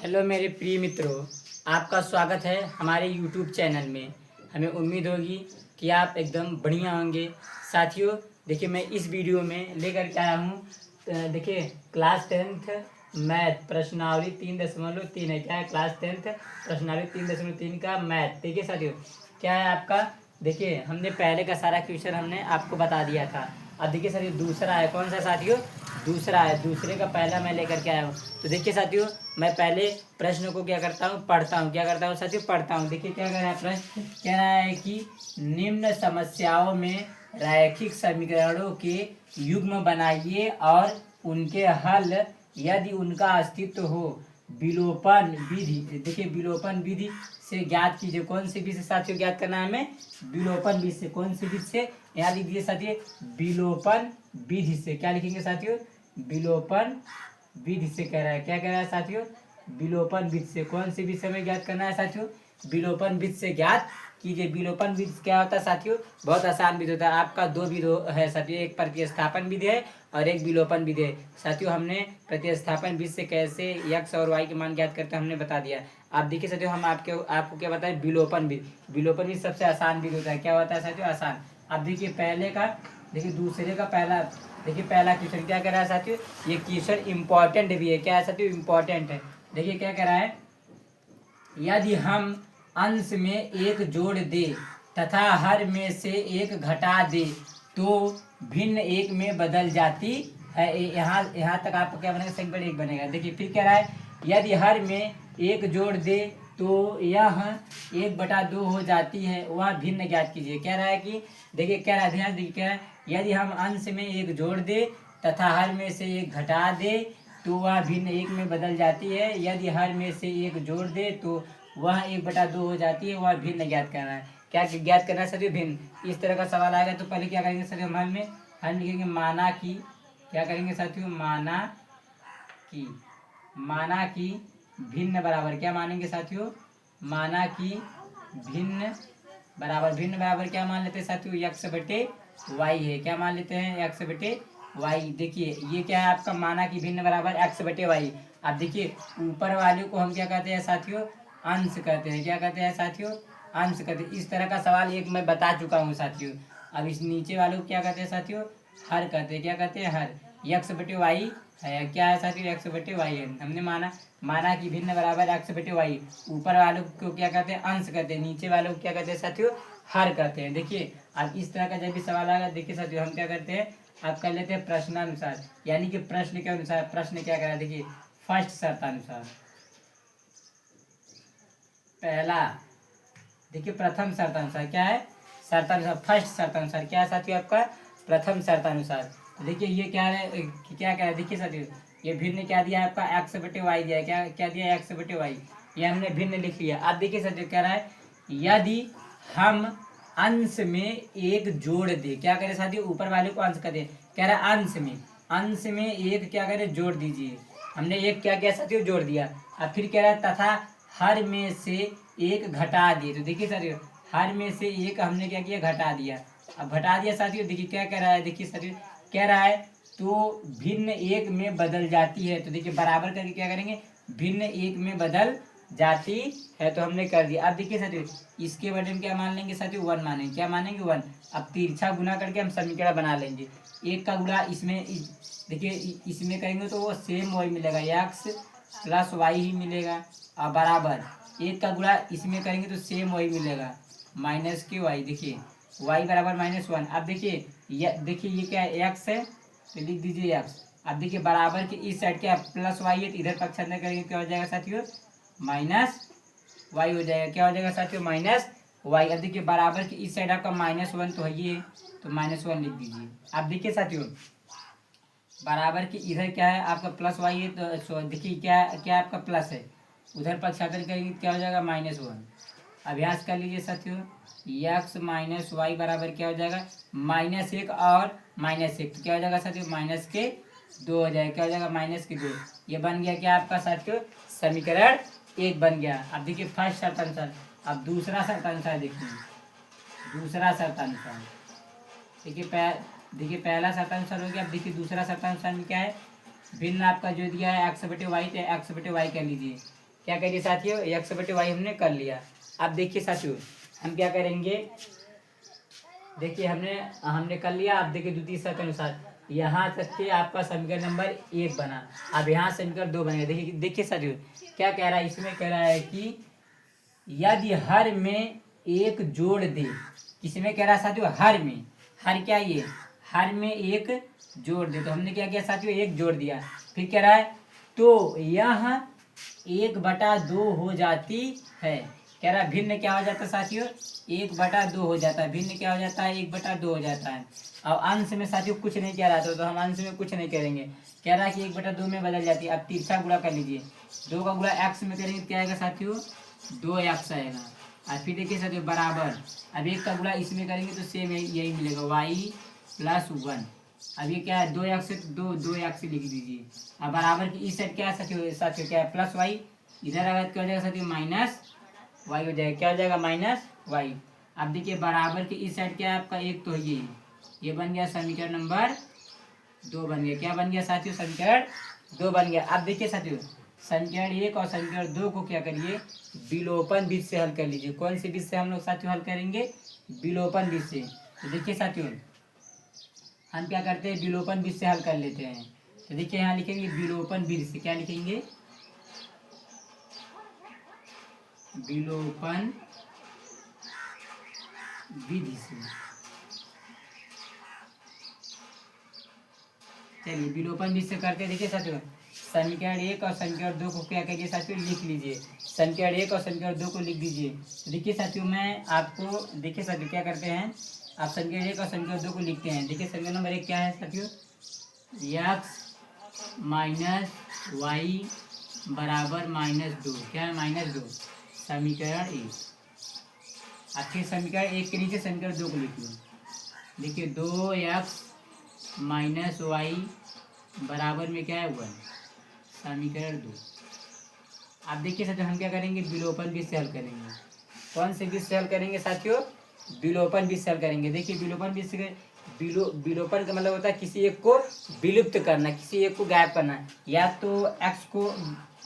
Hello मेरे प्रिय मित्रों, आपका स्वागत है हमारे यूट्यूब चैनल में। हमें उम्मीद होगी कि आप एकदम बढ़िया होंगे। साथियों, देखिए मैं इस वीडियो में लेकर के आया हूँ। देखिए क्लास 10th मैथ प्रश्नावली 3.3 है। क्या है? क्लास 10th प्रश्नावली 3.3 का मैथ। देखिए साथियों, क्या है आपका? देखिए हमने पहले का सारा क्वेश्चन हमने आपको बता दिया था। अब देखिए साथियों दूसरा है। कौन सा साथियों? दूसरा है। दूसरे का पहला मैं लेकर के आया हूँ। तो देखिए साथियों, मैं पहले प्रश्न को क्या करता हूँ, पढ़ता हूँ। क्या करता हूँ साथियों? पढ़ता हूँ। देखिए क्या कह रहा है प्रश्न? कह रहा है कि निम्न समस्याओं में रैखिक समीकरणों के युग्म बनाइए और उनके हल यदि उनका अस्तित्व हो विलोपन विधि। देखिए विलोपन विधि से ज्ञात कीजिए। कौन सी विधि से साथियों ज्ञात करना है हमें? विलोपन विधि से। कौन सी विधि से? यहाँ लिख दीजिए साथियों, विलोपन विधि से। क्या लिखेंगे साथियों? विलोपन विधि से कह रहा है। क्या कह रहा है साथियों? विलोपन विधि से। कौन सी विधि से हमें ज्ञात करना है साथियों? विलोपन विधि से ज्ञात कीजिए। विलोपन विधि क्या होता है साथियों? बहुत आसान विधि होता है। आपका दो विधि है साथियों, एक प्रतिस्थापन विधि है और एक विलोपन विधि है। साथियों हमने प्रतिस्थापन विधि से कैसे x और y के मान ज्ञात करते हैं हमने बता दिया। आप देखिए साथियों, हम आपको क्या बताएं? विलोपन विधि। विलोपन विधि सबसे आसान विधि होता है। क्या होता है साथियों? आसान। अब देखिए पहले का, देखिए दूसरे का पहला, देखिए पहला क्वेश्चन क्या कह रहा है साथियों? ये क्वेश्चन इंपॉर्टेंट भी है। क्या है साथियों? इंपॉर्टेंट है। देखिए क्या कह रहा है? यदि हम अंश में एक जोड़ दे तथा हर में से एक घटा दे तो भिन्न एक में बदल जाती है। यहाँ यहाँ तक आपको क्या बनेगा? सेकंड एक बनेगा। देखिए फिर कह रहा है यदि हर में एक जोड़ दे तो यह 1/2 हो जाती है, वह भिन्न ज्ञात कीजिए। कह रहा है कि देखिए कह रहा है, ध्यान देखिए, क्या है? यदि हम अंश में एक जोड़ दे तथा हर में से एक घटा दे तो वह भिन्न एक में बदल जाती है। यदि हर में से एक जोड़ दे तो वह 1/2 हो जाती है, वह भिन्न ज्ञात करना है। क्या ज्ञात करना है सर? भिन्न। इस तरह का सवाल आएगा तो पहले क्या करेंगे सर? हल में हल लिखेंगे माना कि, क्या करेंगे साथियों? माना कि भिन्न बराबर, क्या मानेंगे साथियों? माना कि भिन्न बराबर क्या मान लेते हैं साथियों? x/y है। क्या मान लेते हैं? x/y। देखिए ये क्या है आपका? माना कि भिन्न बराबर x/y। अब देखिए ऊपर वाले को हम क्या कहते हैं साथियों? अंश कहते हैं। क्या कहते हैं साथियों? अंश कहते हैं। इस तरह का सवाल एक मैं बता चुका हूँ साथियों। अब इस नीचे वाले को क्या कहते हैं साथियों? हर कहते हैं। क्या कहते हैं? हर। x/y है। क्या है साथियों? x/y है। हमने माना कि भिन्न बराबर x/y। ऊपर वालों को क्या कहते हैं? अंश कहते हैं। नीचे वालों को क्या कहते हैं साथियों? हर कहते हैं। देखिए अब इस तरह का जब भी सवाल आएगा, देखिए साथियों हम क्या करते हैं? आप कर लेते हैं प्रश्नानुसार, यानी कि प्रश्न के अनुसार। प्रश्न क्या करा? देखिए फर्स्ट शर्तानुसार पहला, देखिए प्रथम शर्तानुसार। क्या है? शर्तानुसार, फर्स्ट शर्तानुसार। क्या है साथियों आपका? प्रथम शर्तानुसार। तो देखिए ये क्या है? क्या क्या है? देखिए साथियों ये भिन्न क्या दिया है आपका? x/y दिया है। क्या क्या दिया है? x/y। ये हमने भिन्न लिख लिया। अब देखिए साथियों कह रहा है यदि हम अंश में एक जोड़ दे। क्या करें साथियों? ऊपर वाले को अंश कर दे। कह रहा है अंश में एक क्या करें? जोड़ दीजिए। हमने एक क्या किया साथियों? जोड़ दिया। अब फिर कह रहा है तथा हर में से एक घटा दिए। तो देखिए साथियों हर में से एक हमने क्या किया? घटा दिया। अब घटा दिया साथियों, देखिए क्या कह रहा है? देखिए साथियों कह रहा है तो भिन्न एक में बदल जाती है। तो देखिए बराबर करके क्या करेंगे? भिन्न एक में बदल जाती है। तो हमने कर दिया। अब देखिए साथियों इसके बदले में क्या मान लेंगे साथियों? 1 मानेंगे। क्या मानेंगे? 1। अब तिरछा गुना करके हम समीकरण बना लेंगे। एक का गुणा इसमें देखिए इसमें करेंगे तो वो सेम वही मिलेगा, x+y ही मिलेगा। और बराबर एक का गुणा इसमें करेंगे तो सेम वही मिलेगा, -y। देखिए y बराबर -1। अब देखिए ये क्या है? x है तो लिख दीजिए x। अब देखिए बराबर के इस साइड क्या +y है तो इधर पक्ष अंदर करेंगे क्या हो जाएगा साथियों? -y हो जाएगा। क्या हो जाएगा साथियों? -y। अब देखिए बराबर के इस साइड आपका -1 तो है ही है, तो -1 लिख दीजिए। अब देखिए साथियों बराबर के इधर क्या है आपका? +y है तो देखिए क्या क्या आपका प्लस है, उधर पक्षांतर करेंगे क्या हो जाएगा? -1। अभ्यास कर लीजिए साथियों। x-y बराबर क्या हो जाएगा? -1 और -1 तो क्या हो जाएगा साथियों? -2 हो जाएगा। क्या हो जाएगा? -2। ये बन गया क्या आपका साथियों? समीकरण 1 बन गया। अब देखिए फर्स्ट शर्तानुसार। अब दूसरा शर्तानुसार देखिए। दूसरा शर्तानुसार देखिए पहला शर्तानुसार हो गया। अब देखिए दूसरा शर्तानुसार में क्या है? भिन्न आपका जो दिया है x/y तो x/y कर लीजिए। क्या करिए साथियों, एक्स बटे वाई हमने कर लिया। अब देखिए साथियों हम क्या करेंगे, देखिए हमने कर लिया। अब देखिए द्वितीय शर्त के अनुसार यहाँ तक के आपका समीकरण नंबर 1 बना। अब यहाँ समीकरण 2 बनेगा। देखिए देखिए साथियों क्या कह रहा है, इसमें कह रहा है कि यदि हर में एक जोड़ दे। किसमें कह रहा है साथियों, हर में। हर क्या ये, हर में एक जोड़ दे। तो हमने क्या किया साथियों, एक जोड़ दिया। फिर कह रहा है तो यह 1/2 हो जाती है। कह रहा है भिन्न क्या हो जाता है साथियों, 1/2 हो जाता है। भिन्न क्या हो जाता है, 1/2 हो जाता है। अब अंश में साथियों कुछ नहीं कह रहा था, तो हम अंश में कुछ नहीं करेंगे। कह रहा है कि 1/2 में बदल जाती है। अब तिरछा गुणा कर लीजिए, 2 का गुणा एक्स में करेंगे क्या आएगा साथियों, 2x आएगा। और फिर देखिए साथियों बराबर, अब 1 का गुणा इसमें करेंगे तो सेम यही मिलेगा, y+1। अब ये क्या है, 2x से 2x लिख दीजिए। अब बराबर की इस साइड क्या है साथियों क्या है, प्लस वाई। इधर अगर क्या हो जाएगा साथियों, माइनस वाई हो जाएगा। क्या हो जाएगा, माइनस वाई। अब देखिए बराबर की इस साइड क्या है आपका, एक तो ये बन गया समीकरण नंबर 2 बन गया। क्या बन गया साथियों, समीकरण 2 बन गया। अब देखिए साथियों समीकरण 1 और समीकरण 2 को क्या करिए, विलोपन विधि से हल कर लीजिए। कौन सी विधि से हम लोग साथियों हल करेंगे, विलोपन विधि से। तो देखिए साथियों हम क्या करते हैं, विलोपन विधि से हल कर लेते हैं। तो देखिए यहाँ लिखेंगे विलोपन विधि से। क्या लिखेंगे, विलोपन विधि से। चलिए विलोपन विधि से करके देखिए साथियों समीकरण 1 और समीकरण 2 को क्या करिए साथियों, लिख लीजिए। समीकरण 1 और समीकरण 2 को लिख दीजिए। तो देखिए साथियों मैं आपको, देखिए साथियों क्या करते हैं, आप समीकरण 1 और समीकरण 2 को लिखते हैं। देखिए समीकरण नंबर 1 क्या है साथियों, x माइनस वाई बराबर -2। क्या है, -2, समीकरण 1। अब फिर समीकरण 1 के नीचे समीकरण 2 को लिखिए। देखिए 2x माइनस वाई बराबर में क्या है, 1, समीकरण 2। आप देखिए साथियों हम क्या करेंगे, विलोपन विधि से हल करेंगे। कौन से विधि से हल करेंगे साथियों, विलोपन विधि से हल करेंगे। देखिए विलोपन विधि से विलोपन का मतलब होता है किसी एक को विलुप्त करना, किसी एक को गायब करना। या तो x को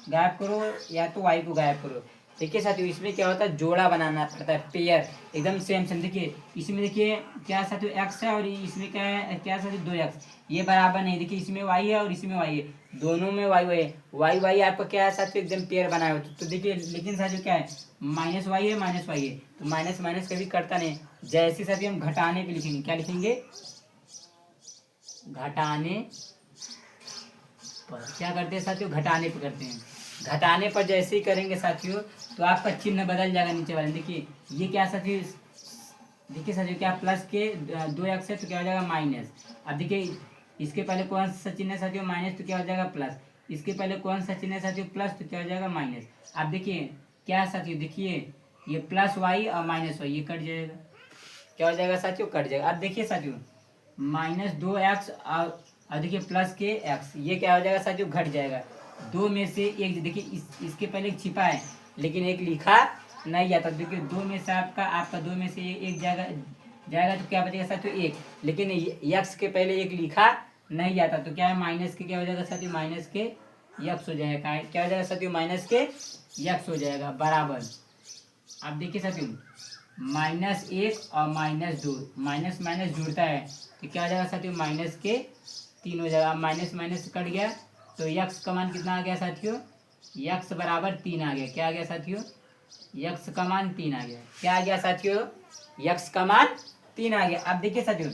गायब करो या तो y को गायब करो। देखिए साथियों इसमें क्या होता है, जोड़ा बनाना पड़ता है, पेयर एकदम सेम सेम। देखिए इसमें देखिए क्या साथियों x है और इसमें क्या है, क्या साथियों 2x। ये बराबर नहीं, देखिए इसमें y है और इसमें y है, दोनों में y है। y आपका क्या है साथियों, एकदम पेयर बनाए होते। तो देखिए लेकिन साथियों क्या है, -y है -y है, तो माइनस माइनस कभी करता नहीं। जैसे साथियों हम घटाने पे लिखेंगे, क्या लिखेंगे, घटाने पर। क्या करते हैं साथियों, घटाने पर करते हैं। घटाने पर जैसे ही करेंगे साथियों तो आपका चिन्ह बदल जाएगा नीचे वाले। देखिए ये क्या साथियों, देखिए साथियों क्या प्लस के 2x है तो क्या हो जाएगा माइनस। अब देखिए इसके पहले कौन सा चिन्ह है साथियों, माइनस, तो क्या हो जाएगा प्लस। इसके पहले कौन सा चिन्ह है साथियों, प्लस, तो क्या हो जाएगा माइनस। अब देखिए क्या है साथियों, देखिए ये प्लस वाई और माइनस वाई ये कट जाएगा। क्या हो जाएगा साथियों, कट जाएगा। अब देखिए साथियों -2x और देखिए प्लस के x, ये क्या हो जाएगा साथियों, घट जाएगा। 2 में से एक, देखिए इसके पहले एक छिपा है लेकिन एक लिखा नहीं जाता। देखिए 2 में से आपका 2 में से एक जाएगा तो क्या बचेगा साथियों, 1। लेकिन x के पहले एक लिखा नहीं जाता तो क्या है, माइनस के क्या हो जाएगा साथियों, माइनस के x हो जाएगा। क्या हो जाएगा साथियों, माइनस के x हो जाएगा बराबर। अब देखिए साथियों -1 और -2, माइनस माइनस जुड़ता है तो क्या हो जाएगा साथियों, माइनस के 3 हो जाएगा। माइनस माइनस कट गया तो x का मान कितना आ गया साथियों, x बराबर 3 आ गया। क्या आ गया साथियों, x का मान 3 आ गया। क्या आ गया साथियों, x का मान 3 आ गया। अब देखिए साथियों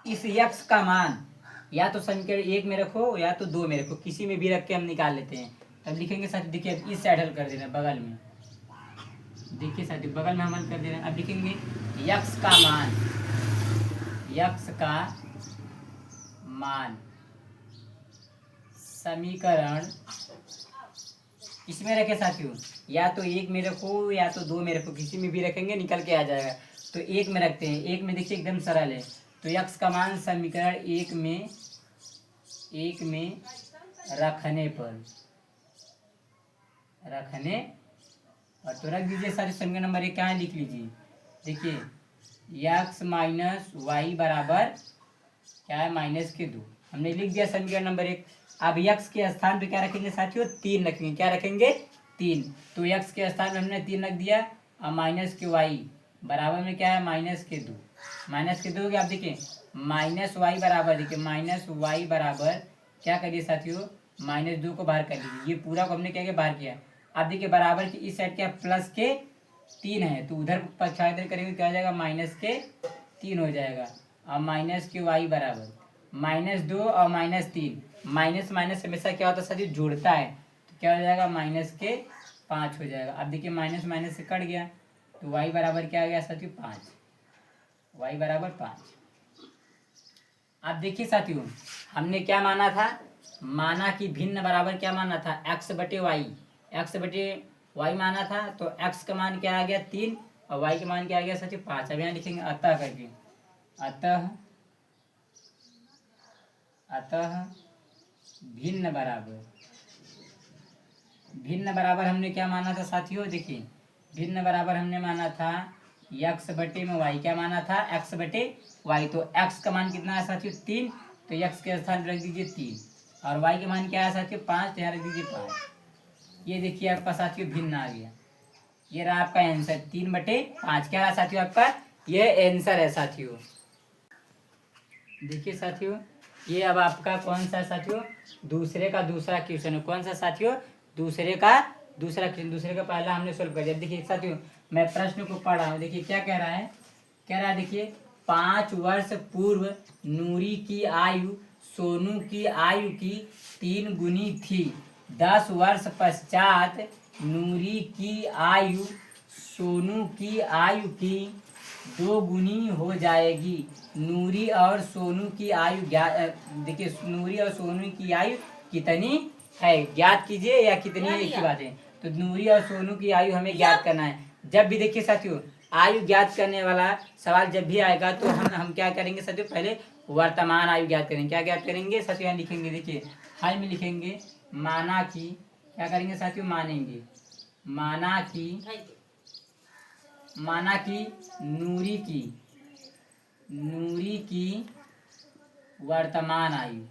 इस x का मान या तो समीकरण 1 में रखो या तो 2 में रखो, किसी में भी रख के हम निकाल लेते हैं। अब लिखेंगे साथियों, देखिए इस साइड हल कर देना बगल में। देखिए साथियों बगल में हम हल कर दे रहे हैं। अब लिखेंगे x का मान, x का मान समीकरण किसमें रखे साथियों, या तो 1 में रखो या तो 2 में रखो, किसी में भी रखेंगे निकल के आ जाएगा। तो 1 में रखते हैं। 1 में देखिए एकदम सरल है। तो x का मान समीकरण 1 में रखने और तो रख दीजिए सारे। समीकरण नंबर 1 क्या है, लिख लीजिए। देखिए x माइनस वाई बराबर क्या है, -2। हमने लिख दिया समीकरण नंबर 1। अब यक्स के स्थान पे क्या रखेंगे साथियों, 3 रखेंगे। क्या रखेंगे, 3। तो यक्स के स्थान में हमने 3 रख दिया। और माइनस के वाई बराबर में क्या है, माइनस के 2। माइनस के 2 आप देखिए माइनस वाई बराबर, देखिए माइनस वाई बराबर क्या करिए साथियों, -2 को बाहर कर लीजिए। ये पूरा को हमने क्या किया, बाहर किया। अब देखिए बराबर की इस साइड क्या प्लस के 3 है, तो उधर पक्षांतर करेंगे क्या हो जाएगा, -3 हो जाएगा। और माइनस के वाई बराबर -2 और -3। माइनस माइनस हमेशा क्या होता है साथियों, जुड़ता है। तो क्या हो जाएगा, -5 हो जाएगा। अब देखिए माइनस माइनस से कट गया, तो वाई बराबर क्या आ गया साथियों, 5। वाई बराबर 5। अब देखिए साथियों हमने क्या माना था, माना कि भिन्न बराबर क्या माना था, एक्स बटे वाई। एक्स बटे वाई माना था, तो एक्स का मान क्या आ गया, 3। और वाई का मान क्या आ गया साथियों, 5। अब यहाँ लिखेंगे अतः करके, अतः अतः भिन्न बराबर, भिन्न बराबर हमने क्या माना था साथियों, देखिए भिन्न बराबर हमने माना था एक्स बटे में वाई। क्या माना था, एक्स बटे वाई। तो एक्स का मान कितना है साथियों, 3। तो एक्स के स्थान पर रख दीजिए 3। और वाई का मान क्या है साथियों, 5। तो यहाँ रख दीजिए 5। ये देखिए आपका साथियों भिन्न आ गया। ये रहा आपका आंसर, 3/5 क्या रहा साथियों आपका, ये आंसर है साथियों। देखिए साथियों ये अब आपका कौन सा साथियों, दूसरे का दूसरा क्वेश्चन है। कौन सा साथियों, दूसरे का दूसरा क्वेश्चन। दूसरे का पहला हमने सोल्व कर दिया। देखिए साथियों मैं प्रश्न को पढ़ रहा हूँ, देखिए क्या कह रहा है। कह रहा है देखिए 5 वर्ष पूर्व नूरी की आयु सोनू की आयु की 3 गुनी थी। 10 वर्ष पश्चात नूरी की आयु सोनू की आयु की 2 गुनी हो जाएगी। नूरी और सोनू की आयु देखिए नूरी और सोनू की आयु कितनी है, ज्ञात कीजिए या कितनी है, एक ही बात है। तो नूरी और सोनू की आयु हमें ज्ञात करना है। जब भी देखिए साथियों आयु ज्ञात करने वाला सवाल जब भी आएगा तो हम क्या करेंगे साथियों, पहले वर्तमान आयु ज्ञात करेंगे। क्या ज्ञात करेंगे साथियों, यहाँ लिखेंगे, देखिए हाई में लिखेंगे माना की, क्या करेंगे साथियों, मानेंगे, माना की नूरी की वर्तमान आयु,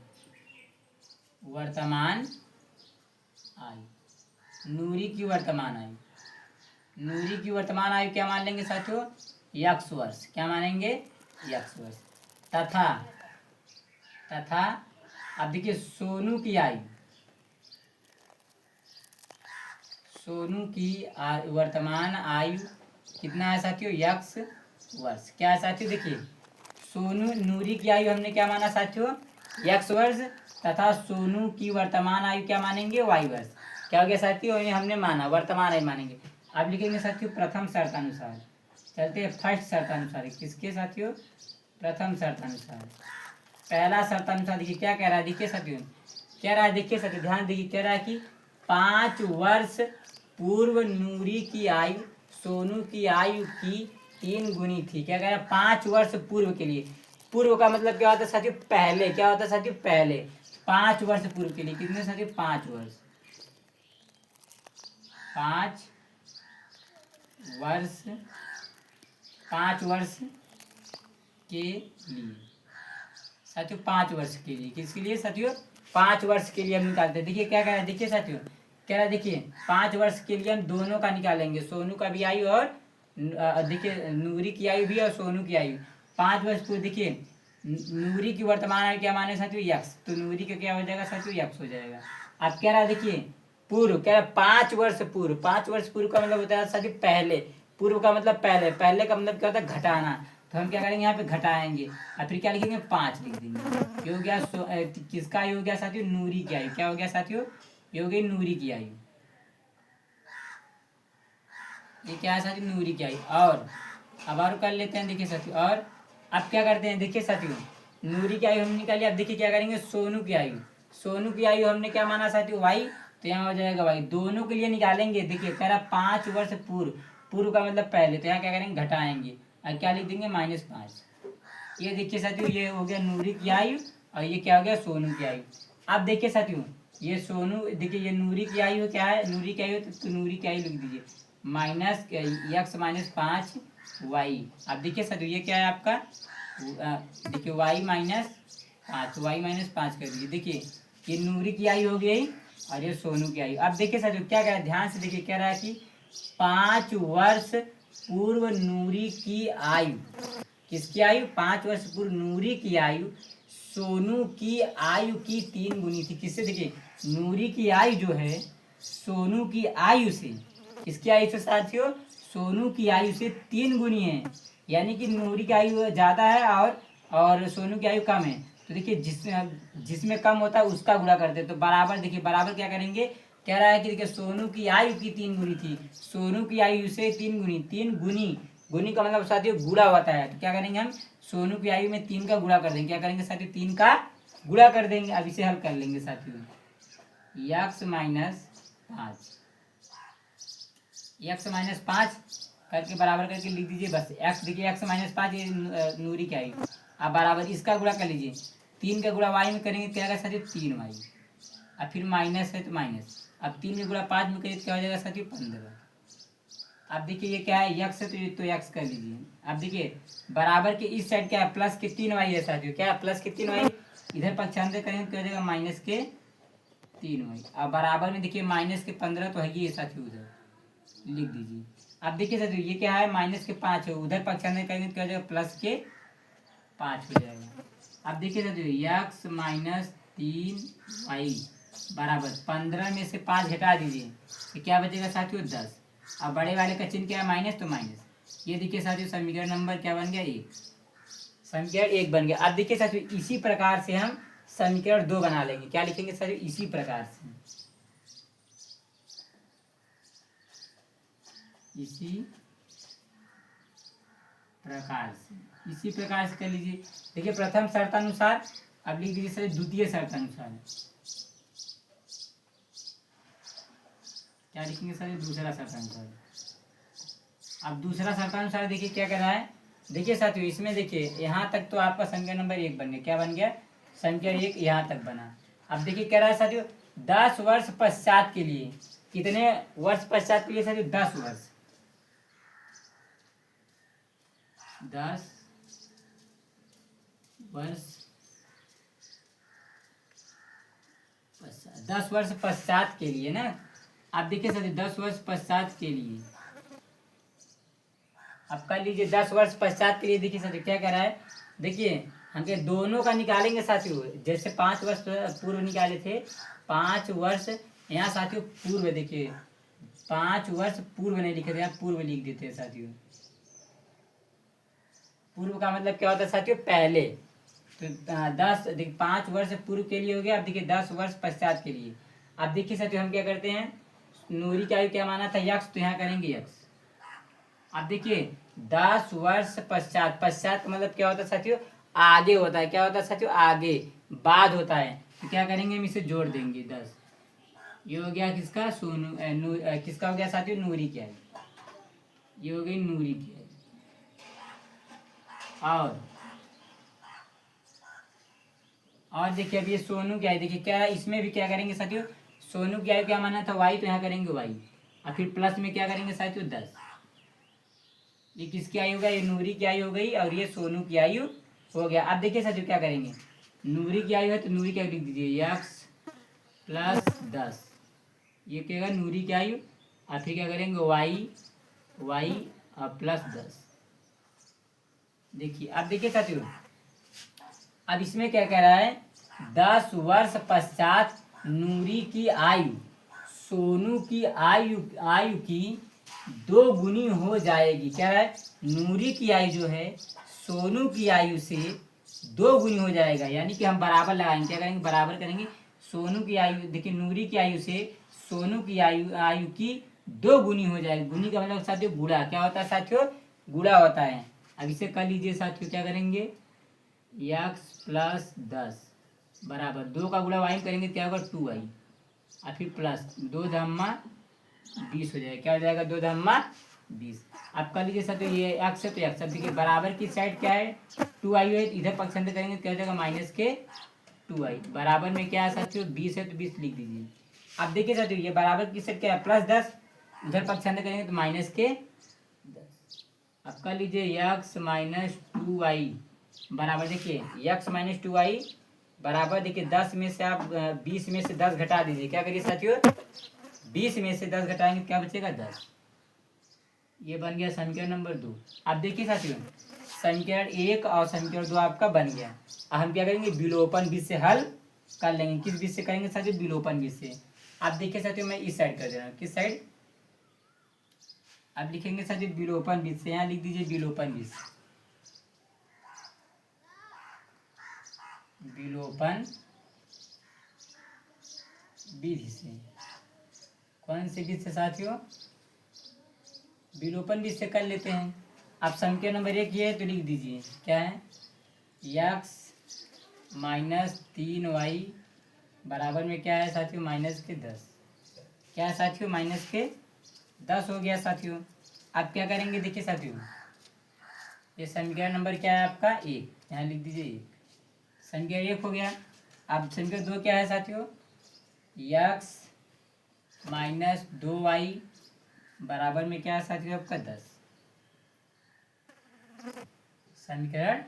नूरी की वर्तमान आयु, नूरी की वर्तमान आयु क्या मान लेंगे साथियों, x वर्ष। क्या मानेंगे, x वर्ष। तथा अब देखिए सोनू की आयु, सोनू की वर्तमान आयु कितना है साथियों, x वर्ष। क्या है साथियों, देखिए सोनू नूरी की आयु हमने क्या माना साथियों, x वर्ष। तथा सोनू की वर्तमान आयु क्या मानेंगे, y वर्ष। क्या हो गया साथियों, ये हमने माना, वर्तमान आयु मानेंगे। अब लिखेंगे साथियों प्रथम शर्तानुसार। चलते हैं फर्स्ट शर्तानुसार, किसके साथियों, प्रथम शर्तानुसार। पहला शर्तानुसार देखिए क्या कह रहा है, देखिए साथियों कह रहा है, देखिए साथियों ध्यान देखिए, कह रहा है कि 5 वर्ष पूर्व नूरी की आयु सोनू की आयु की 3 गुनी थी। क्या कह रहा है, 5 वर्ष पूर्व के लिए। पूर्व का मतलब क्या होता है साथियों, पहले। क्या होता है साथियों, पहले। 5 वर्ष पूर्व के लिए कितने साथियों, 5 वर्ष, 5 वर्ष, 5 वर्ष के लिए साथियों, 5 वर्ष के लिए। किसके लिए साथियों, 5 वर्ष के लिए हम निकालते हैं। देखिए क्या कह रहा है, देखिए साथियों कह रहा है, देखिए 5 वर्ष के लिए हम दोनों का निकालेंगे, सोनू का भी आयु और देखिए नूरी की आयु भी और सोनू की आयु। 5 वर्ष पूर्व देखिए नूरी की वर्तमान आयु क्या माने साथियों, यक्स। तो नूरी का क्या हो जाएगा साथियों, यक्स हो जाएगा। अब कह रहा है देखिए पूर्व, कह रहा है 5 वर्ष पूर्व। 5 वर्ष पूर्व का मतलब होता है साथियों पहले। पूर्व का मतलब पहले, पहले का मतलब क्या होता है, घटाना। तो हम क्या करेंगे, यहाँ पे घटाएंगे और फिर क्या लिखेंगे, 5 लिख देंगे। ये हो गया किसका आयु हो गया साथियों, नूरी की आयु। क्या हो गया साथियों, ये हो गई नूरी की आयु। ये क्या है साथियों, नूरी की आयु। और अब और कर लेते हैं, देखिए साथियों। और अब क्या करते हैं, देखिए साथियों नूरी की आयु हमने निकाली। अब देखिए क्या करेंगे, सोनू की आयु। सोनू की आयु हमने क्या माना साथियों, वाई। तो यहाँ हो जाएगा वाई। दोनों के लिए निकालेंगे। देखिए कह रहा 5 वर्ष पूर्व, पूर्व का मतलब पहले। तो यहाँ क्या करेंगे, घटाएंगे और क्या लिख देंगे, -5। ये देखिए साथियों ये हो गया नूरी की आयु और ये क्या हो गया, सोनू की आयु। अब देखिए साथियों ये सोनू, देखिए ये नूरी की आयु क्या है, नूरी की आयु, तो नूरी की आयु लिख दीजिए -x - 5y। अब देखिए साथियों ये क्या है आपका, देखिए y - 5, y - 5 कर दीजिए। देखिए ये नूरी की आयु हो गई और ये सोनू की आयु। अब देखिए साथियों क्या कह रहा है, ध्यान से देखिए, कह रहा है कि 5 वर्ष पूर्व नूरी की आयु, किसकी आयु, 5 वर्ष पूर्व नूरी की आयु सोनू की आयु की 3 गुनी थी। किससे, देखिए नूरी की आयु जो है सोनू की आयु से, किसकी आयु से साथियों, सोनू की आयु से 3 गुनी है। यानी कि नूरी की आयु ज्यादा है और सोनू की आयु कम है। तो देखिए जिसमें कम होता है उसका गुणा करते हैं। तो बराबर, देखिए बराबर क्या करेंगे, कह रहा है कि देखिए सोनू की आयु की 3 गुनी थी, सोनू की आयु से 3 गुनी, 3 गुनी, गुनी का मतलब साथियों गुणा होता है। तो क्या करेंगे हम, सोनू की आयु में 3 का गुणा कर देंगे। क्या करेंगे साथियों, 3 का गुणा कर देंगे। अब इसे हल कर लेंगे साथियों, x माइनस 5, x माइनस 5 करके बराबर करके लिख दीजिए बस। x देखिए x माइनस 5 ये नूरी की आयु। अब बराबर इसका गुणा कर लीजिए, 3 का गुणा y में करेंगे क्या आएगा साथियों, 3y। अब फिर माइनस है तो माइनस, अब 3 का गुणा 5 में करिए तो क्या हो जाएगा साथियों, 15। अब देखिए ये क्या है, x है तो x कर लीजिए। अब देखिए बराबर के इस साइड क्या है, प्लस के 3y है साथियों, क्या है प्लस के 3y, इधर पक्षांतर करेंगे तो क्या हो जाएगा माइनस के 3y। अब बराबर में देखिए माइनस के 15 तो है ये साथियों, उधर लिख दीजिए। अब देखिए साथियों ये क्या है, माइनस के 5 है, उधर पक्षांतर करेंगे तो क्या हो जाएगा प्लस के 5 हो जाएगा। अब देखिए साथियों x माइनस 3y बराबर 15 में से 5 घटा दीजिए तो क्या बचेगा साथियों 10। अब बड़े वाले का चिन्ह क्या है, माइनस, तो माइनस। ये देखिए साथियों समीकरण नंबर क्या बन गया, 1, समीकरण 1 बन गया। अब देखिए साथियों इसी प्रकार से हम समीकरण 2 बना लेंगे। क्या लिखेंगे साथियों, इसी प्रकार से, इसी प्रकार से कर लीजिए। देखिए प्रथम शर्तानुसार, अब लिख दीजिए सर द्वितीय शर्तानुसार। क्या लिखेंगे सर, दूसरा शर्तानुसार। अब दूसरा शर्तानुसार देखिए क्या कर रहा है, देखिए साथियों इसमें देखिए यहाँ तक तो आपका समीकरण नंबर 1 बन गया। क्या बन गया, समीकरण 1 यहाँ तक बना। अब देखिए कह रहा है साथियों 10 वर्ष पश्चात के लिए, कितने वर्ष पश्चात के लिए साथियों, 10 वर्ष, 10 वर्ष 10 वर्ष पश्चात के लिए ना। आप देखिए सर 10 वर्ष पश्चात के लिए, अब कर लीजिए 10 वर्ष पश्चात के लिए। देखिए सर क्या कह रहा है, देखिए हम के दोनों का निकालेंगे साथियों, जैसे 5 वर्ष पूर्व निकाले थे, 5 वर्ष यहाँ साथियों पूर्व, देखिए 5 वर्ष पूर्व नहीं लिखे थे, यहाँ पूर्व लिख देते हैं साथियों। पूर्व का मतलब क्या होता है साथियों, पहले। तो 5 वर्ष पूर्व के लिए हो गया। अब देखिए 10 वर्ष पश्चात के लिए। अब देखिए साथियों हम क्या करते हैं, नूरी की आयु क्या माना था, यक्स, तो यहाँ करेंगे यक्स। अब देखिए 10 वर्ष पश्चात, पश्चात का मतलब क्या होता है साथियों, आगे होता है। क्या होता है साथियों, आगे, बाद होता है। तो क्या करेंगे, हम इसे जोड़ देंगे 10। ये हो गया किसका, किसका हो गया साथियों, नूरी की आयु। ये हो गई नूरी की आयु। और देखिए अब ये सोनू की आयु, देखिए क्या इसमें भी क्या करेंगे साथियों, सोनू की आयु क्या माना था, वाई, तो यहाँ करेंगे वाई। और फिर प्लस में क्या करेंगे साथियों 10। ये किसकी आयु होगा, ये नूरी की आयु हो गई और ये सोनू की आयु हो गया। अब देखिए साथियों क्या करेंगे, नूरी की आयु है तो नूरी क्या लिख दीजिए, x प्लस 10, ये क्या होगा नूरी की आयु। और फिर क्या करेंगे y और प्लस 10। देखिए अब देखिए साथियों, अब इसमें क्या कह रहा है, 10 वर्ष पश्चात नूरी की आयु सोनू की आयु की 2 गुनी हो जाएगी। क्या है, नूरी की आयु जो है सोनू की आयु से 2 गुनी हो जाएगा। यानी कि हम बराबर लगाएंगे, क्या करेंगे, बराबर करेंगे। सोनू की आयु, देखिए नूरी की आयु से सोनू की आयु की 2 गुनी हो जाएगी। गुनी का मतलब साथियों गुणा, क्या होता है साथियों, गुणा होता है। अब इसे कर लीजिए साथियों, क्या करेंगे, x प्लस 10 बराबर 2 का गुणा y में करेंगे क्या होगा 2y, और फिर प्लस 2 धम्मा 20 हो जाएगा। क्या हो जाएगा, 2 धम्मा 20। अब कर लीजिए साथियों ये x है तो x। अब देखिए बराबर की साइड क्या है, 2y है, इधर पक्षांतर करेंगे तो क्या हो जाएगा माइनस के 2y। बराबर में क्या है साथियों 20 है तो 20 लिख दीजिए। अब देखिए साथियों ये बराबर की साइड क्या है, प्लस 10, उधर पक्षांतर करेंगे तो माइनस के 10। अब कर लीजिए x माइनस 2y बराबर, देखिए x माइनस 2y बराबर देखिए 10 में से आप 20 में से 10 घटा दीजिए। क्या करिए साथियों, 20 में से 10 घटाएंगे तो क्या बचेगा 10। ये बन गया समीकरण नंबर 2। अब देखिए साथियों, समीकरण 1 और समीकरण 2 आपका बन गया। अब हम क्या करेंगे, विलोपन विधि से हल कर लेंगे। किस विधि से करेंगे साथियों, विलोपन विधि से। अब देखिए साथियों, मैं इस साइड कर दे रहा हूँ। किस साइड, अब लिखेंगे साथियों विलोपन विधि से। यहाँ लिख दीजिए विलोपन विधि, विलोपन विधि से। कौन सी विधि से साथियों, विलोपन विधि से कर लेते हैं। अब समीकरण नंबर 1 ये है तो लिख दीजिए क्या है, x माइनस 3y बराबर में क्या है साथियों, माइनस के 10। क्या है साथियों, माइनस के 10 हो गया साथियों। अब क्या करेंगे, देखिए साथियों, ये समीकरण नंबर क्या है आपका 1, यहाँ लिख दीजिए 1। समीकरण 1 हो गया। अब समीकरण 2 क्या है साथियों, x माइनस 2y बराबर में क्या है साथियों आपका 10। समीकरण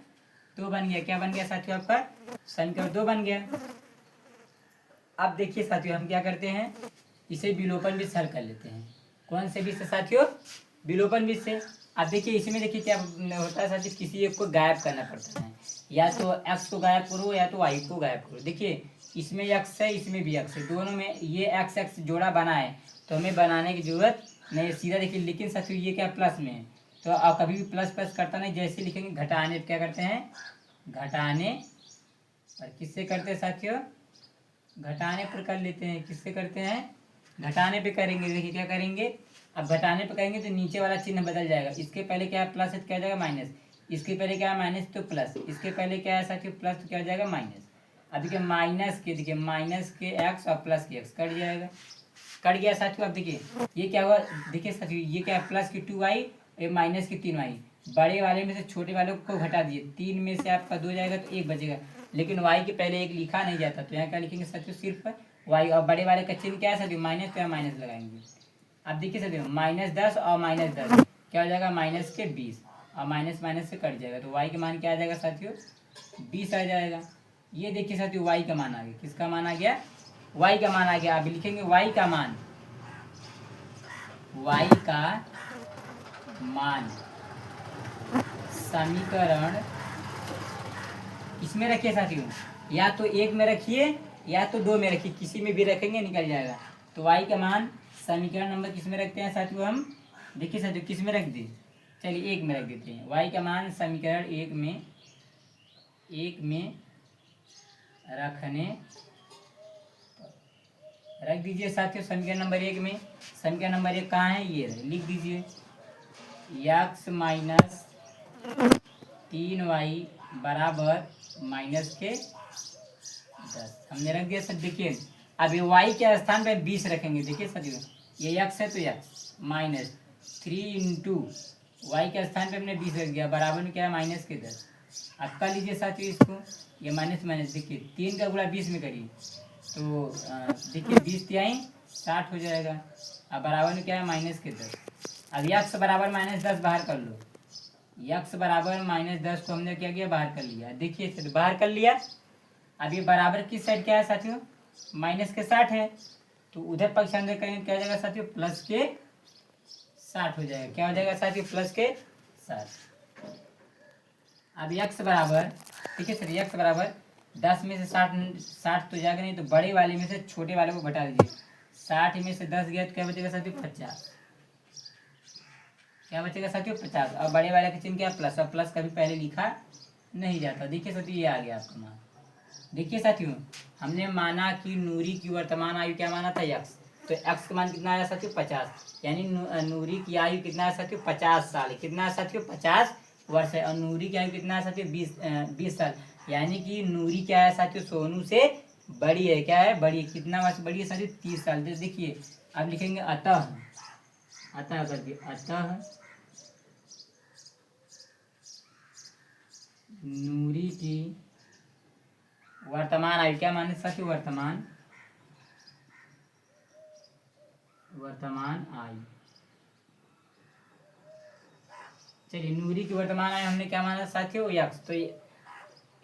2 बन गया। क्या बन गया साथियों आपका, समीकरण 2 बन गया। अब देखिए साथियों, हम क्या करते हैं, इसे विलोपन विधि से हल कर लेते हैं। कौन से विधि से साथियों, विलोपन विधि से। अब देखिए इसमें देखिए क्या होता है साथियों, किसी एक को गायब करना पड़ता है। या तो x को गायब करो या तो y को गायब करो। देखिए इसमें x है, इसमें भी x है, दोनों में ये x x जोड़ा बना है तो हमें बनाने की जरूरत नहीं, सीधा देखिए। लेकिन साथियों ये क्या प्लस में है, तो आप कभी भी प्लस प्लस करता नहीं, जैसे लिखेंगे घटाने क्या करते हैं, घटाने और किससे करते हैं साथियों, घटाने पर कर लेते हैं। किससे करते हैं, घटाने पे करेंगे। देखिए क्या करेंगे, अब घटाने पे करेंगे तो नीचे वाला चिन्ह बदल जाएगा। इसके पहले क्या है प्लस है तो क्या हो जाएगा माइनस, इसके पहले क्या है माइनस तो प्लस, इसके पहले क्या है साथियों प्लस तो क्या हो जाएगा माइनस। अब देखिए माइनस के, देखिए माइनस के एक्स और प्लस के एक्स कट जाएगा, कट गया साथियों। अब देखिए ये क्या हुआ, देखिए साथियों ये क्या है प्लस की 2y, ये माइनस की 3y। बड़े वाले में से छोटे वाले को घटा दिए, 3 में से आपका 2 जाएगा तो 1 बचेगा। लेकिन y के पहले 1 लिखा नहीं जाता, तो यहाँ क्या लिखेंगे साथियों, सिर्फ y। और बड़े वाले का चिन्ह क्या है साथियों, माइनस, तो यहाँ माइनस लगाएंगे। अब देखिए साथियों -10 और -10 क्या हो जाएगा, माइनस के 20 और माइनस माइनस से कट जाएगा, तो y का मान क्या आ जाएगा साथियों, 20 आ जाएगा। ये देखिए साथियों y का मान आ गया। किसका मान आ गया, y का मान आ गया। अभी लिखेंगे y का मान, y का मान समीकरण इसमें रखिए साथियों, या तो 1 में रखिए या तो 2 में रखिए, किसी में भी रखेंगे निकल जाएगा। तो y का मान समीकरण नंबर किस में रखते हैं साथियों हम, देखिए साथियों किस में रख दें, चलिए 1 में रख देते हैं। y का मान समीकरण 1 में रखने, रख दीजिए साथियों समीकरण नंबर 1 में। समीकरण नंबर 1 कहाँ है, ये लिख दीजिए x माइनस 3y बराबर माइनस के 10 हमने रख दिया सर। देखिए अब ये y के स्थान पे 20 रखेंगे। देखिए साथियों ये x है तो x माइनस 3 इंटू वाई के स्थान पे हमने 20 रख दिया, बराबर में क्या है माइनस के 10। अब कर लीजिए साथियों इसको, ये माइनस माइनस देखिए 3 का गुणा 20 में करिए तो देखिए 20 तिहाई 60 हो जाएगा। अब बराबर में क्या है माइनस के 10। अब x बराबर -10 बाहर कर लो, x बराबर -10 को हमने क्या किया, बाहर कर लिया। देखिए फिर बाहर कर लिया। अब ये बराबर किस साइड क्या है साथियों, माइनस के 60 है, तो उधर पक्ष अंदर करेंगे क्या हो जाएगा साथियों, प्लस के 60 हो जाएगा। क्या हो जाएगा साथियों, प्लस के 60। अब x बराबर, देखिए सर x बराबर 10 में से 60 तो जाएगा नहीं, तो बड़े वाले में से छोटे वाले को घटा दीजिए। 60 में से 10 गया तो क्या बचेगा साथियों 50। क्या बचेगा साथियों 50। और बड़े वाले का चिन्ह क्या, प्लस। और प्लस कभी पहले लिखा नहीं जाता। देखिए साथियों ये आ गया आपका मान। देखिए साथियों हमने माना कि नूरी की वर्तमान आयु क्या माना था x, तो x का मान कितना आया साथियों 50, यानी नूरी की आयु कितना है साथियों 50 साल। कितना है साथियों 50 वर्ष है। और नूरी की आयु कितना है साथियों 20 साल, यानी कि नूरी क्या है साथियों सोनू से बड़ी है। क्या है, बड़ी है। कितना वर्ष बड़ी है साथियों 30 साल। देखिए अब लिखेंगे अतः, अतः कर दिए, अतः नूरी की वर्तमान आयु क्या माने साथियों, वर्तमान आयु। चलिए नूरी की वर्तमान आयु हमने क्या माना साथियों x, तो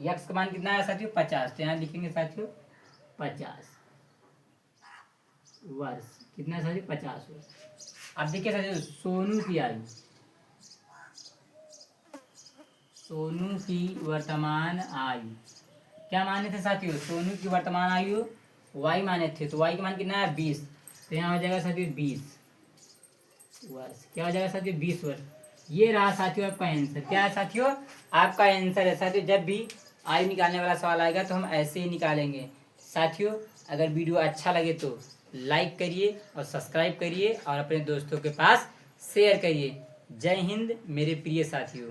यक्स का मान कितना है साथियों 50, तो यहाँ लिखेंगे साथियों 50 वर्ष। कितना है साथियों 50 वर्ष। अब देखिए साथियों सोनू की आयु, सोनू की वर्तमान आयु क्या माने थे साथियों, सोनू की वर्तमान आयु वाई माने थे, तो वाई का मान कितना है 20, तो यहाँ हो जाएगा साथियों 20 वर्ष। क्या हो जाएगा साथियों 20 वर्ष। ये रहा साथियों आपका आंसर। क्या है साथियों आपका आंसर है साथियों। जब भी आयु निकालने वाला सवाल आएगा तो हम ऐसे ही निकालेंगे साथियों। अगर वीडियो अच्छा लगे तो लाइक करिए और सब्सक्राइब करिए और अपने दोस्तों के पास शेयर करिए। जय हिंद मेरे प्रिय साथियों।